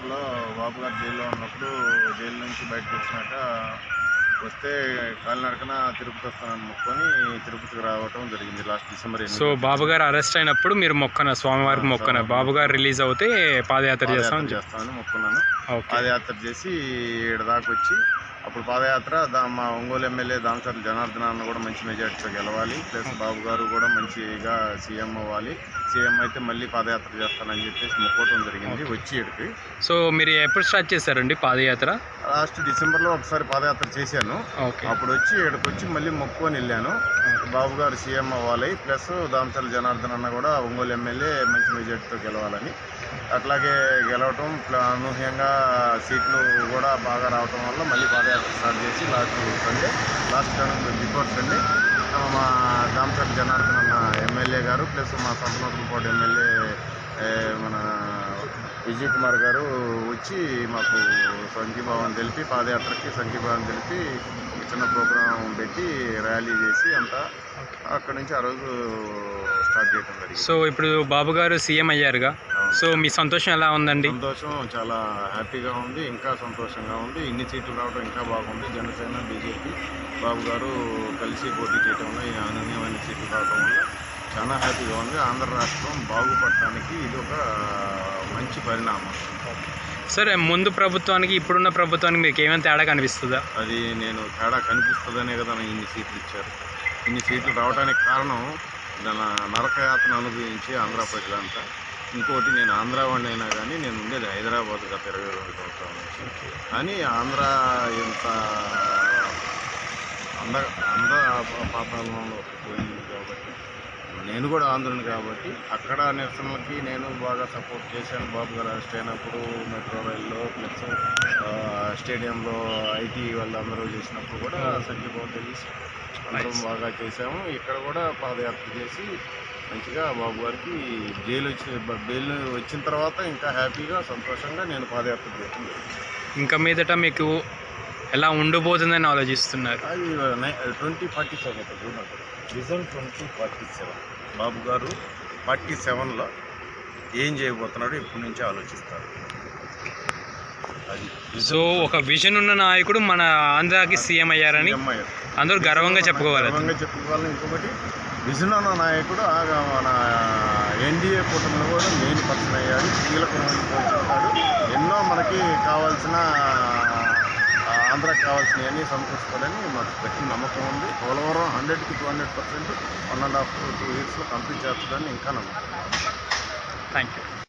డిసెంబర్లో బాబు గారు జైల్లో ఉన్నప్పుడు జైలు నుంచి బయటకు వచ్చినాక వస్తే కాలినడకన తిరుపతి వస్తానని మొక్కుని తిరుపతికి రావటం జరిగింది లాస్ట్ డిసెంబర్ 8. సో బాబు గారు అరెస్ట్ అయినప్పుడు మీరు మొక్కన స్వామివారికి మొక్కన బాబు గారు రిలీజ్ అవుతే పాదయాత్ర చేస్తామని మొక్కున్నాను. పాదయాత్ర చేసి ఈడ దాకా వచ్చి అప్పుడు పాదయాత్ర మా ఒంగోలు ఎమ్మెల్యే దామచర్ల జనార్దన అన్న కూడా మంచి మెజార్టీతో గెలవాలి, ప్లస్ బాబు గారు కూడా మంచిగా సీఎం అవ్వాలి, సీఎం అయితే మళ్ళీ పాదయాత్ర చేస్తానని చెప్పేసి మొక్కోవటం జరిగింది వచ్చి ఇక్కడికి. సో మీరు ఎప్పుడు స్టార్ట్ చేశారండి పాదయాత్ర? లాస్ట్ డిసెంబర్లో ఒకసారి పాదయాత్ర చేశాను. అప్పుడు వచ్చి ఇక్కడికి వచ్చి మళ్ళీ మొక్కుకొని వెళ్ళాను. బాబు గారు సీఎం అవ్వాలి, ప్లస్ దామచర్ల జనార్దన అన్న కూడా ఒంగోలు ఎమ్మెల్యే మంచి మెజార్టీతో గెలవాలని, అట్లాగే గెలవటం అనూహ్యంగా సీట్లు కూడా బాగా రావటం వల్ల మళ్ళీ పాదయాత్ర స్టార్ట్ చేసి లాస్ట్ బిఫోర్ సండే మా దామచర్ల జనార్దన అన్న ఎమ్మెల్యే గారు ప్లస్ మా సంతనోతులపాటు ఎమ్మెల్యే మన విజయ్ కుమార్ గారు వచ్చి మాకు సంఘీభావం తెలిపి పాదయాత్రకి సంఘీభావం తెలిపి చిన్న ప్రోగ్రాం పెట్టి ర్యాలీ చేసి అంతా అక్కడ నుంచి ఆ రోజు స్టార్ట్ చేయడం జరిగింది. సో ఇప్పుడు బాబు గారు సీఎం అయ్యారుగా, సో మీ సంతోషం ఎలా ఉందండి? సంతోషం చాలా హ్యాపీగా ఉంది, ఇంకా సంతోషంగా ఉంది. ఇన్ని సీట్లు రావడం ఇంకా బాగుంది. జనసేన బీజేపీ బాబు గారు కలిసి పోటీ చేయడం వల్ల ఈ అనూహ్యమైన సీట్లు రావడం వల్ల చాలా హ్యాపీగా ఉంది. ఆంధ్ర రాష్ట్రం బాగుపడటానికి ఇది ఒక మంచి పరిణామం. సరే, ముందు ప్రభుత్వానికి ఇప్పుడున్న ప్రభుత్వానికి మీకు ఏమైనా తేడా కనిపిస్తుందా? అది నేను తేడా కనిపిస్తుందనే కదా ఇన్ని సీట్లు ఇచ్చారు. ఇన్ని సీట్లు రావడానికి కారణం నరకయాతను అనుభవించి ఆంధ్ర ప్రజలంతా. ఇంకోటి, నేను ఆంధ్ర వాడిని అయినా కానీ నేను ఉండేది హైదరాబాద్ గత 22 సంవత్సరాల నుంచి. కానీ ఆంధ్ర ఎంత పాతాళంలో పోయింది కాబట్టి, నేను కూడా ఆంధ్రుని కాబట్టి అక్కడ నిరసనలకి నేను బాగా సపోర్ట్ చేశాను. బాబు గారు అరెస్ట్ అయినప్పుడు మెట్రో రైల్లో ప్లస్ స్టేడియంలో ఐటీ వాళ్ళందరూ చేసినప్పుడు కూడా సంఘీభావం తెలిసి అందరం బాగా చేశాము. ఇక్కడ కూడా పాదయాత్ర చేసి మంచిగా బాబు గారికి బెయిల్ వచ్చిన తర్వాత ఇంకా హ్యాపీగా సంతోషంగా నేను పాదయాత్ర చేస్తుంది. ఇంకా మీదట మీకు ఎలా ఉండబోతుందని ఆలోచిస్తున్నారు? అది 2047 విజన్ 2047 బాబు గారు 47లో ఏం చేయబోతున్నాడో ఇప్పటి నుంచి ఆలోచిస్తారు. సో ఒక విజన్ ఉన్న నాయకుడు మన ఆంధ్రాకి సీఎం అయ్యారని అందరూ గర్వంగా చెప్పుకోవాలి. ఇంకొకటి, విజన్ ఉన్న నాయకుడు మన ఎన్డీఏ కూటమిలో కూడా మెయిన్ పర్సన్ అయ్యాడు, కీలకమైన పోషిస్తాడు. ఎన్నో మనకి కావాల్సిన ఆంధ్రాకి కావాల్సినవన్నీ సమకూర్చుకోవాలని మాకు గట్టి నమ్మకం ఉంది. పోలవరం 100కి 200% 1.5 to 2 yearsలో కంప్లీట్ చేస్తుందని ఇంకా నమ్మకం. Thank you.